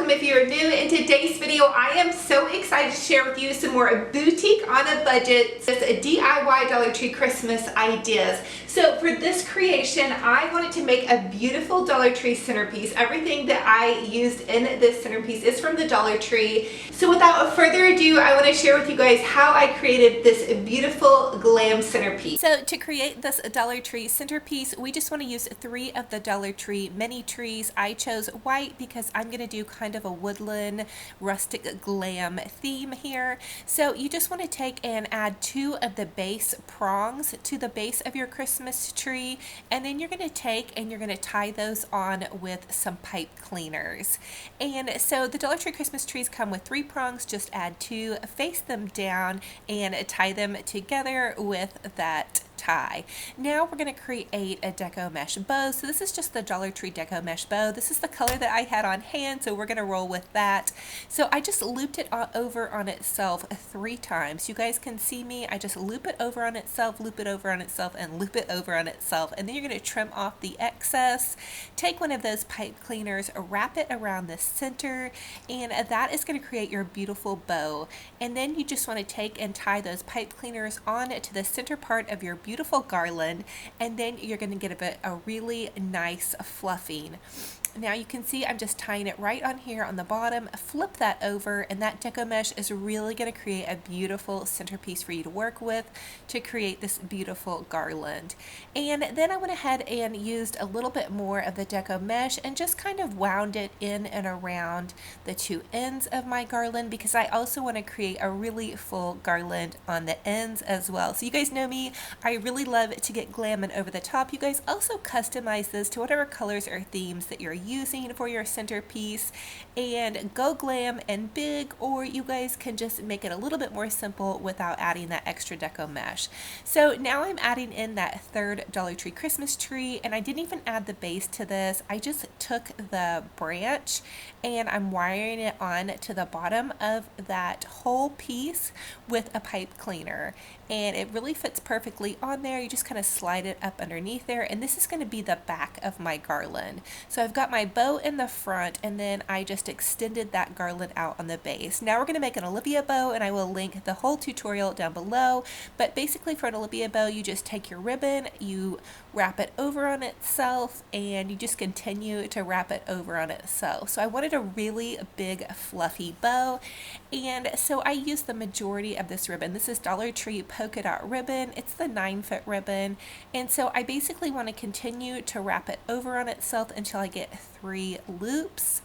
welcome if you're new. In today's video, I am so excited to share with you some more boutique on a budget, just a DIY Dollar Tree Christmas ideas. So for this creation, I wanted to make a beautiful Dollar Tree centerpiece. Everything that I used in this centerpiece is from the Dollar Tree. So without further ado, I want to share with you guys how I created this beautiful glam centerpiece. So to create this Dollar Tree centerpiece, we just want to use 3 of the Dollar Tree mini trees. I chose white because I'm going to do kind of a woodland rustic glam theme here. So you just want to take and add 2 of the base prongs to the base of your Christmas tree, and then you're going to take and you're going to tie those on with some pipe cleaners. And so the Dollar Tree Christmas trees come with 3 prongs. Just add 2, face them down, and tie them together with that tie. Now we're going to create a deco mesh bow. So this is just the Dollar Tree deco mesh bow. This is the color that I had on hand, so we're going to roll with that. So I just looped it over on itself 3 times. You guys can see me. I just loop it over on itself, loop it over on itself, and loop it over on itself. And then you're going to trim off the excess. Take one of those pipe cleaners, wrap it around the center, and that is going to create your beautiful bow. And then you just want to take and tie those pipe cleaners on to the center part of your beautiful garland, and then you're going to get a really nice fluffing. Now you can see I'm just tying it right on here on the bottom. Flip that over, and that deco mesh is really going to create a beautiful centerpiece for you to work with to create this beautiful garland. And then I went ahead and used a little bit more of the deco mesh and just kind of wound it in and around the 2 ends of my garland, because I also want to create a really full garland on the ends as well. So you guys know me, I really love to get glam and over the top. You guys also customize this to whatever colors or themes that you're using for your centerpiece, and go glam and big, or you guys can just make it a little bit more simple without adding that extra deco mesh. So now I'm adding in that 3rd Dollar Tree Christmas tree, and I didn't even add the base to this. I just took the branch and I'm wiring it on to the bottom of that whole piece with a pipe cleaner, and it really fits perfectly on there. You just kind of slide it up underneath there, and this is going to be the back of my garland. So I've got my bow in the front, and then I just extended that garland out on the base. Now we're going to make an Olivia bow, and I will link the whole tutorial down below. But basically for an Olivia bow, you just take your ribbon, you wrap it over on itself, and you just continue to wrap it over on itself. So I wanted a really big fluffy bow, and so I used the majority of this ribbon. This is Dollar Tree polka dot ribbon. It's the 9-foot ribbon, and so I basically want to continue to wrap it over on itself until I get 3 loops.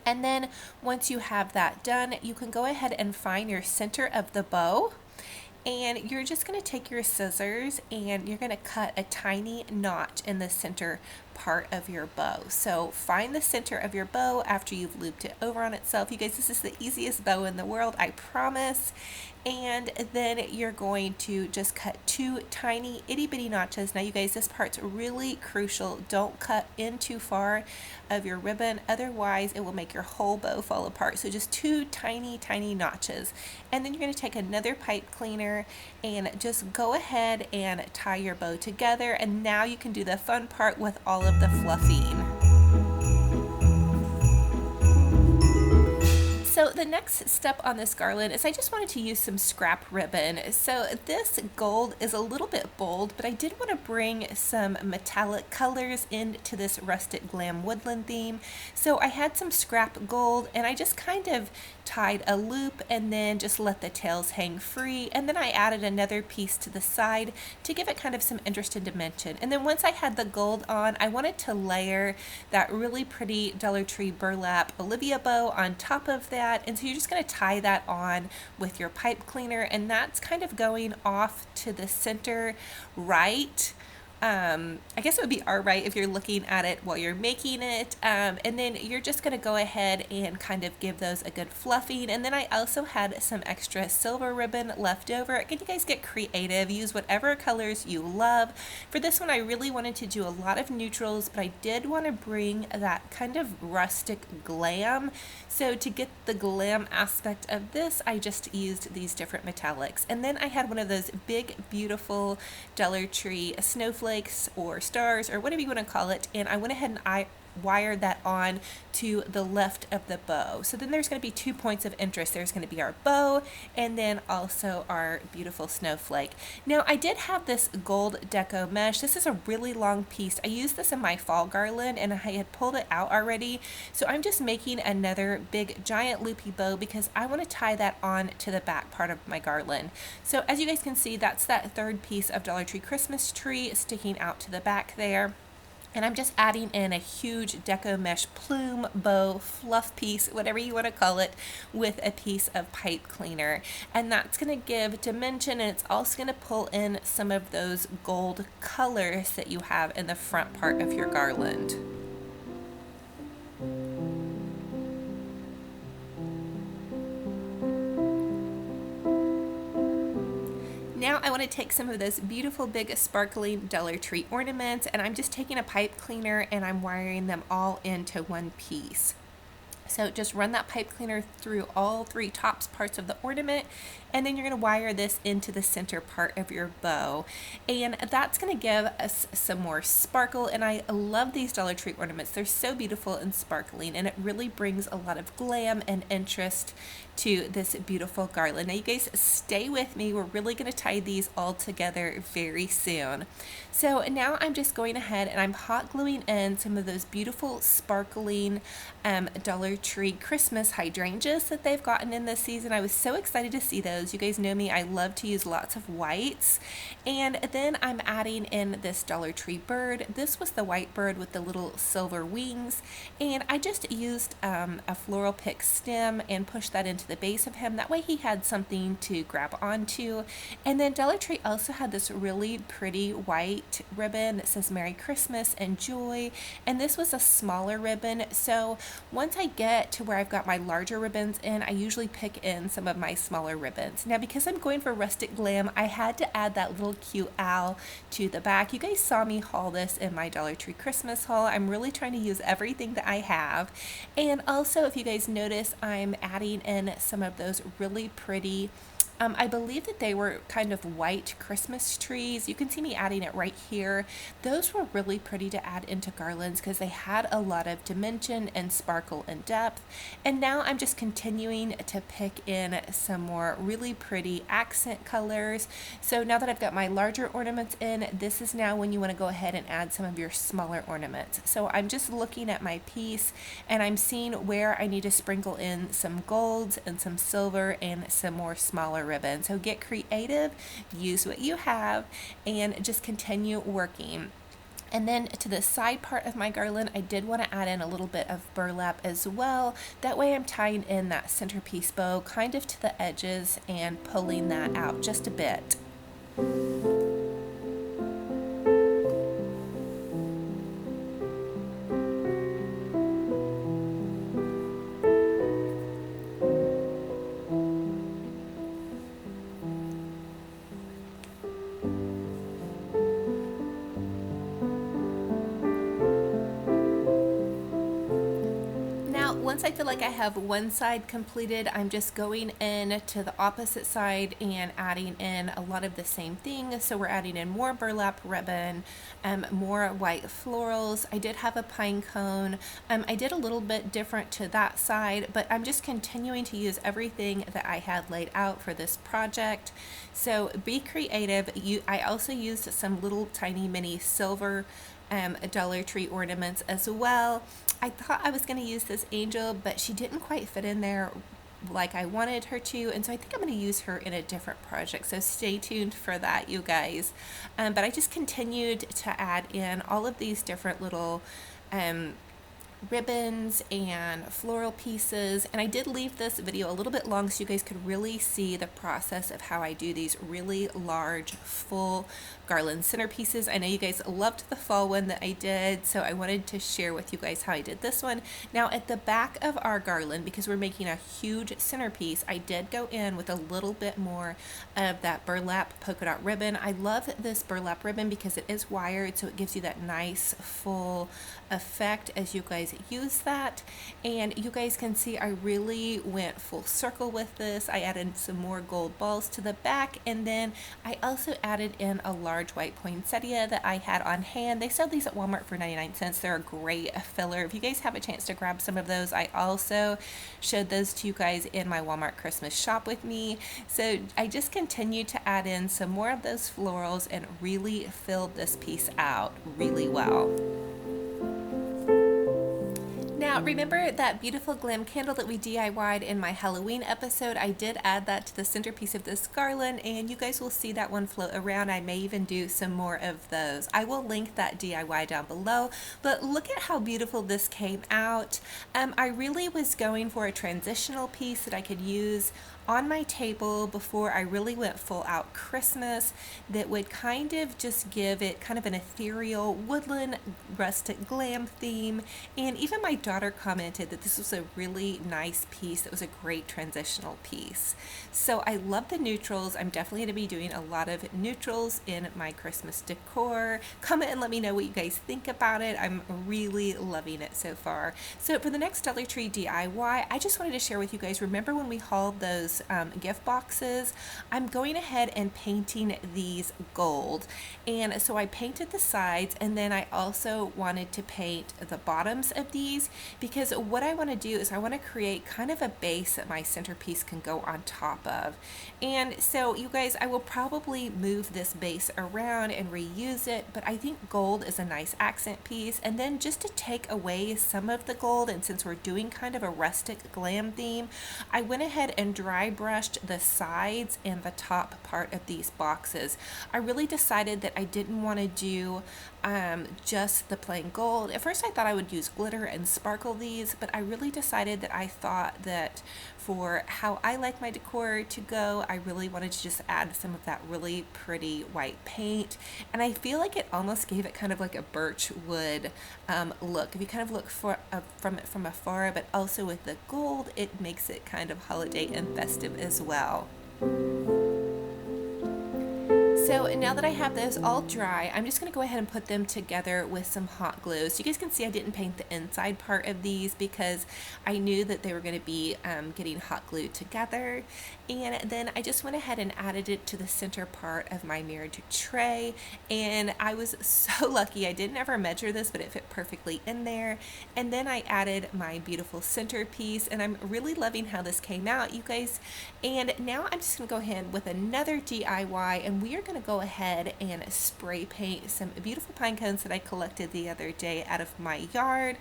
And then once you have that done, you can go ahead and find your center of the bow, and you're just going to take your scissors and you're going to cut a tiny notch in the center part of your bow. So find the center of your bow after you've looped it over on itself. You guys, this is the easiest bow in the world, I promise. And then you're going to just cut 2 tiny itty bitty notches. Now you guys, this part's really crucial. Don't cut in too far of your ribbon, otherwise it will make your whole bow fall apart. So just 2 tiny notches, and then you're going to take another pipe cleaner and just go ahead and tie your bow together. And now you can do the fun part with all of the fluffing. So the next step on this garland is I just wanted to use some scrap ribbon. So this gold is a little bit bold, but I did want to bring some metallic colors into this rustic glam woodland theme. So I had some scrap gold, and I just kind of tied a loop and then just let the tails hang free, and then I added another piece to the side to give it kind of some interest and dimension. And then once I had the gold on, I wanted to layer that really pretty Dollar Tree burlap Olivia bow on top of that, and so you're just going to tie that on with your pipe cleaner, and that's kind of going off to the center right. I guess it would be all right if you're looking at it while you're making it, and then you're just going to go ahead and kind of give those a good fluffing. And then I also had some extra silver ribbon left over. Again, you guys get creative, use whatever colors you love. For this one, I really wanted to do a lot of neutrals, but I did want to bring that kind of rustic glam. So to get the glam aspect of this, I just used these different metallics. And then I had one of those big, beautiful Dollar Tree snowflakes or stars or whatever you want to call it, and I went ahead and wire that on to the left of the bow. So then there's going to be 2 points of interest. There's going to be our bow and then also our beautiful snowflake. Now I did have this gold deco mesh. This is a really long piece. I used this in my fall garland and I had pulled it out already. So I'm just making another big giant loopy bow because I want to tie that on to the back part of my garland. So as you guys can see, that's that third piece of Dollar Tree Christmas tree sticking out to the back there. And I'm just adding in a huge deco mesh plume, bow, fluff piece, whatever you want to call it, with a piece of pipe cleaner. And that's going to give dimension, and it's also going to pull in some of those gold colors that you have in the front part of your garland. Now I want to take some of those beautiful big sparkling Dollar Tree ornaments, and I'm just taking a pipe cleaner and I'm wiring them all into one piece. So just run that pipe cleaner through all 3 tops parts of the ornament, and then you're going to wire this into the center part of your bow, and that's going to give us some more sparkle. And I love these Dollar Tree ornaments. They're so beautiful and sparkling, and it really brings a lot of glam and interest to this beautiful garland. Now you guys stay with me. We're really going to tie these all together very soon. So now I'm just going ahead and I'm hot gluing in some of those beautiful sparkling Dollar Tree Christmas hydrangeas that they've gotten in this season. I was so excited to see those. You guys know me, I love to use lots of whites. And then I'm adding in this Dollar Tree bird. This was the white bird with the little silver wings, and I just used a floral pick stem and pushed that into the base of him. That way he had something to grab onto. And then Dollar Tree also had this really pretty white ribbon that says Merry Christmas and Joy, and this was a smaller ribbon. So once I get to where I've got my larger ribbons in, I usually pick in some of my smaller ribbons. Now because I'm going for Rustic Glam, I had to add that little cute owl to the back. You guys saw me haul this in my Dollar Tree Christmas haul. I'm really trying to use everything that I have. And also, if you guys notice, I'm adding in some of those really pretty I believe that they were kind of white Christmas trees. You can see me adding it right here. Those were really pretty to add into garlands because they had a lot of dimension and sparkle and depth. And now I'm just continuing to pick in some more really pretty accent colors. So now that I've got my larger ornaments in, this is now when you want to go ahead and add some of your smaller ornaments. So I'm just looking at my piece and I'm seeing where I need to sprinkle in some golds and some silver and some more smaller ribbon. So get creative, use what you have, and just continue working. And then to the side part of my garland, I did want to add in a little bit of burlap as well. That way I'm tying in that centerpiece bow kind of to the edges and pulling that out just a bit. Once I feel like I have one side completed, I'm just going in to the opposite side and adding in a lot of the same thing. So we're adding in more burlap ribbon, more white florals. I did have a pine cone. I did a little bit different to that side, but I'm just continuing to use everything that I had laid out for this project. So be creative. I also used some little tiny mini silver Dollar Tree ornaments as well. I thought I was going to use this angel, but she didn't quite fit in there like I wanted her to, and so I think I'm going to use her in a different project, so stay tuned for that, you guys. But I just continued to add in all of these different little ribbons and floral pieces, and I did leave this video a little bit long so you guys could really see the process of how I do these really large full garland centerpieces. I know you guys loved the fall one that I did, so I wanted to share with you guys how I did this one. Now at the back of our garland, because we're making a huge centerpiece, I did go in with a little bit more of that burlap polka dot ribbon. I love this burlap ribbon because it is wired, so it gives you that nice full effect, as you guys guys use that. And you guys can see I really went full circle with this. I added some more gold balls to the back, and then I also added in a large white poinsettia that I had on hand. They sell these at Walmart for 99 cents. They're a great filler. If you guys have a chance to grab some of those, I also showed those to you guys in my Walmart Christmas shop with me. So I just continued to add in some more of those florals and really filled this piece out really well. Now, remember that beautiful glam candle that we DIY'd in my Halloween episode? I did add that to the centerpiece of this garland, and you guys will see that one float around. I may even do some more of those. I will link that DIY down below, but look at how beautiful this came out. I really was going for a transitional piece that I could use on my table before I really went full out Christmas, that would kind of just give it kind of an ethereal woodland rustic glam theme. And even my daughter commented that this was a really nice piece. That was a great transitional piece. So I love the neutrals. I'm definitely going to be doing a lot of neutrals in my Christmas decor. Comment and let me know what you guys think about it. I'm really loving it so far. So for the next Dollar Tree DIY, I just wanted to share with you guys, remember when we hauled those gift boxes? I'm going ahead and painting these gold, and so I painted the sides, and then I also wanted to paint the bottoms of these, because what I want to do is I want to create kind of a base that my centerpiece can go on top of. And so you guys, I will probably move this base around and reuse it, but I think gold is a nice accent piece. And then just to take away some of the gold, and since we're doing kind of a rustic glam theme, I went ahead and dry brushed the sides and the top part of these boxes. I really decided that I didn't want to do just the plain gold. At first I thought I would use glitter and sparkle these, but I really decided that I thought that for how I like my decor to go, I really wanted to just add some of that really pretty white paint. And I feel like it almost gave it kind of like a birch wood look. If you kind of look from it from afar, but also with the gold, it makes it kind of holiday and festive as well. So now that I have those all dry, I'm just going to go ahead and put them together with some hot glue. So you guys can see I didn't paint the inside part of these because I knew that they were going to be getting hot glued together. And then I just went ahead and added it to the center part of my mirrored tray. And I was so lucky. I didn't ever measure this, but it fit perfectly in there. And then I added my beautiful centerpiece, and I'm really loving how this came out, you guys. And now I'm just going to go ahead with another DIY, and we are going to go ahead and spray paint some beautiful pine cones that I collected the other day out of my yard.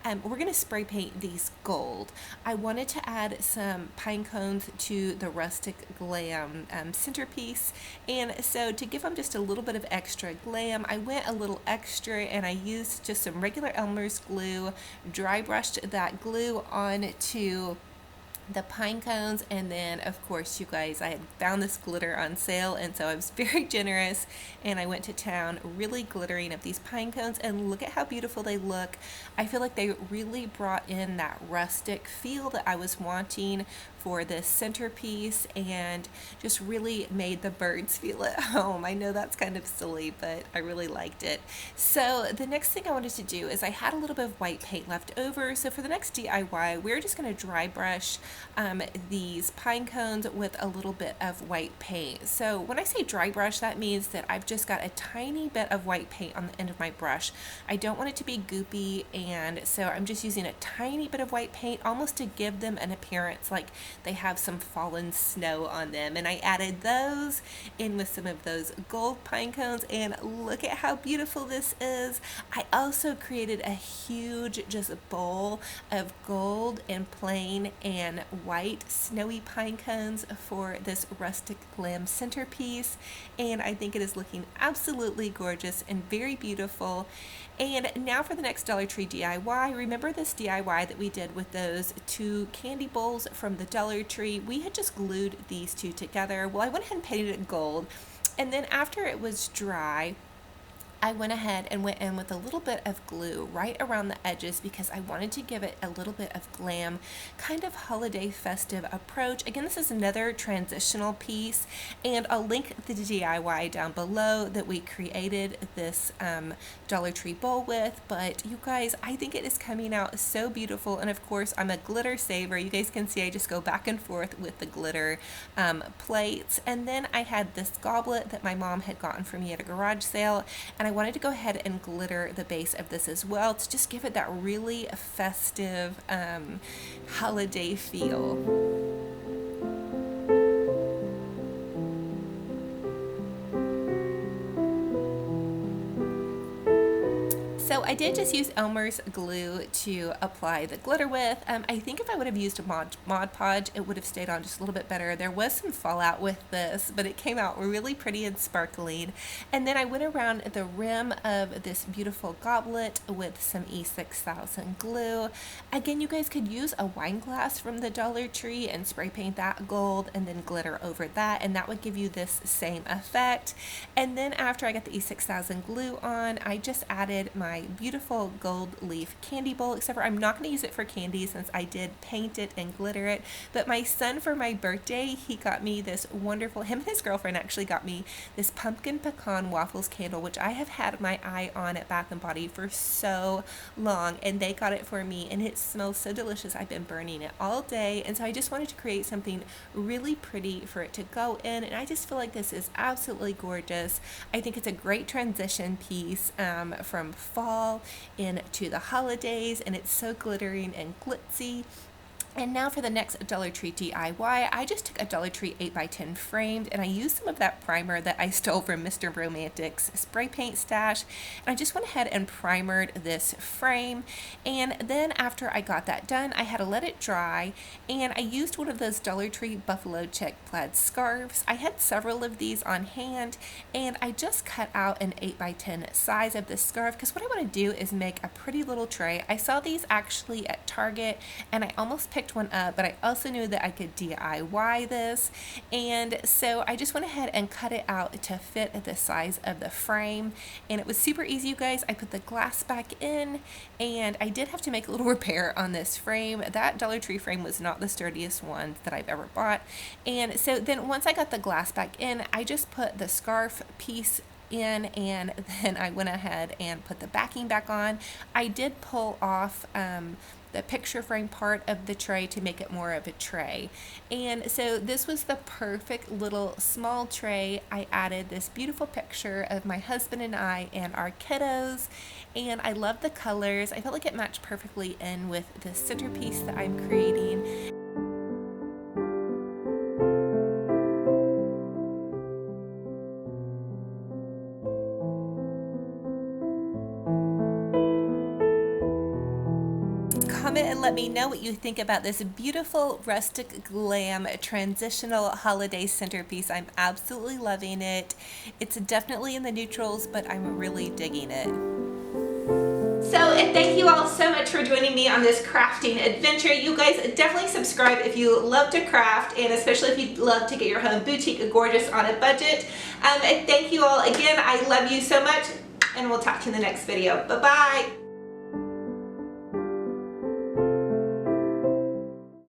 We're going to spray paint these gold. I wanted to add some pine cones to the rustic glam centerpiece, and so to give them just a little bit of extra glam, I went a little extra and I used just some regular Elmer's glue, dry brushed that glue onto the pine cones. And then of course, you guys, I had found this glitter on sale, and so I was very generous and I went to town really glittering up these pine cones, and look at how beautiful they look. I feel like they really brought in that rustic feel that I was wanting for this centerpiece, and just really made the birds feel at home. I know that's kind of silly, but I really liked it. So the next thing I wanted to do is I had a little bit of white paint left over, so for the next DIY, we're just going to dry brush these pine cones with a little bit of white paint. So when I say dry brush, that means that I've just got a tiny bit of white paint on the end of my brush. I don't want it to be goopy, and so I'm just using a tiny bit of white paint, almost to give them an appearance like they have some fallen snow on them. And I added those in with some of those gold pine cones, and look at how beautiful this is. I also created a huge just bowl of gold and plain and white snowy pine cones for this rustic glam centerpiece, and I think it is looking absolutely gorgeous and very beautiful. And now for the next Dollar Tree DIY. Remember this DIY that we did with those two candy bowls from the Dollar Tree? We had just glued these two together. Well, I went ahead and painted it gold, and then after it was dry, I went ahead and went in with a little bit of glue right around the edges because I wanted to give it a little bit of glam, kind of holiday festive approach. Again, this is another transitional piece, and I'll link the DIY down below that we created this Dollar Tree bowl with. But you guys, I think it is coming out so beautiful, and of course I'm a glitter saver. You guys can see I just go back and forth with the glitter plates. And then I had this goblet that my mom had gotten for me at a garage sale, and I wanted to go ahead and glitter the base of this as well to just give it that really festive holiday feel. So I did just use Elmer's glue to apply the glitter with. I think if I would have used a Mod Podge, it would have stayed on just a little bit better. There was some fallout with this, but it came out really pretty and sparkling. And then I went around the rim of this beautiful goblet with some E6000 glue. Again, you guys could use a wine glass from the Dollar Tree and spray paint that gold and then glitter over that, and that would give you this same effect. And then after I got the E6000 glue on, I just added my beautiful gold leaf candy bowl, except for I'm not going to use it for candy since I did paint it and glitter it. But my son, for my birthday, he got me this wonderful, him and his girlfriend actually got me this pumpkin pecan waffles candle, which I have had my eye on at Bath & Body for so long, and they got it for me, and it smells so delicious. I've been burning it all day, and so I just wanted to create something really pretty for it to go in, and I just feel like this is absolutely gorgeous. I think it's a great transition piece from fall into the holidays, and it's so glittering and glitzy. And now for the next Dollar Tree DIY, I just took a Dollar Tree 8x10 framed, and I used some of that primer that I stole from Mr. Romantic's spray paint stash, and I just went ahead and primered this frame. And then after I got that done, I had to let it dry, and I used one of those Dollar Tree buffalo check plaid scarves. I had several of these on hand, and I just cut out an 8x10 size of this scarf because what I want to do is make a pretty little tray. I saw these actually at Target, and I almost picked one up, but I also knew that I could DIY this, and so I just went ahead and cut it out to fit the size of the frame, and it was super easy, you guys. I put the glass back in, and I did have to make a little repair on this frame. That Dollar Tree frame was not the sturdiest one that I've ever bought, and so then once I got the glass back in, I just put the scarf piece in, and then I went ahead and put the backing back on. I did pull off the picture frame part of the tray to make it more of a tray, and so this was the perfect little small tray. I added this beautiful picture of my husband and I and our kiddos, and I love the colors. I felt like it matched perfectly in with the centerpiece that I'm creating. Comment and let me know what you think about this beautiful rustic glam transitional holiday centerpiece. I'm absolutely loving it. It's definitely in the neutrals, but I'm really digging it. So, and thank you all so much for joining me on this crafting adventure. You guys definitely subscribe if you love to craft, and especially if you love to get your home boutique gorgeous on a budget. And thank you all again. I love you so much, and we'll talk to you in the next video. Bye-bye.